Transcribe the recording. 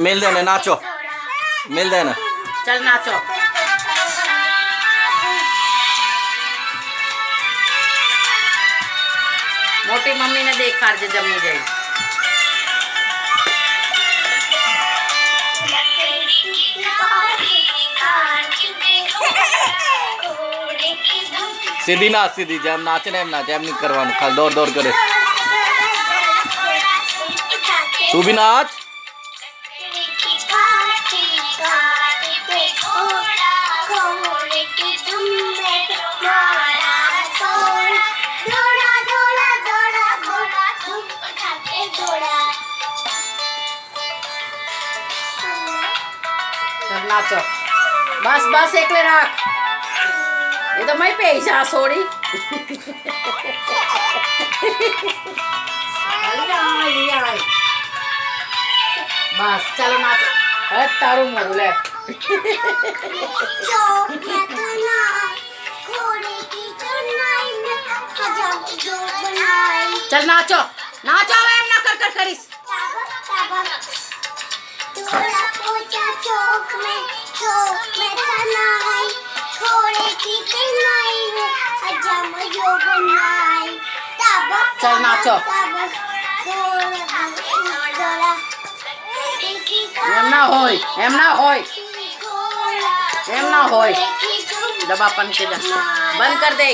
मिल देना नाचो मिल देना चल नाचो मोटी मम्मी ने देखा जे जमी जाए सीधी नाच सीधी जेम नाचने एम नाच एम नहीं करवानु खाली दौड़ दौड़ करे तू भी नाच नाचो बस बस एकले राख ये तो मैं पे जा सोड़ी बस चलो नाचो अरे तारू मोड़ू ले चल नाचो नाचो एम ना कर कर करिस चौक में तनाई घोड़े की तनाई में हजम जो बनाई चल नाचो एम ना होय दबापन के बंद कर दे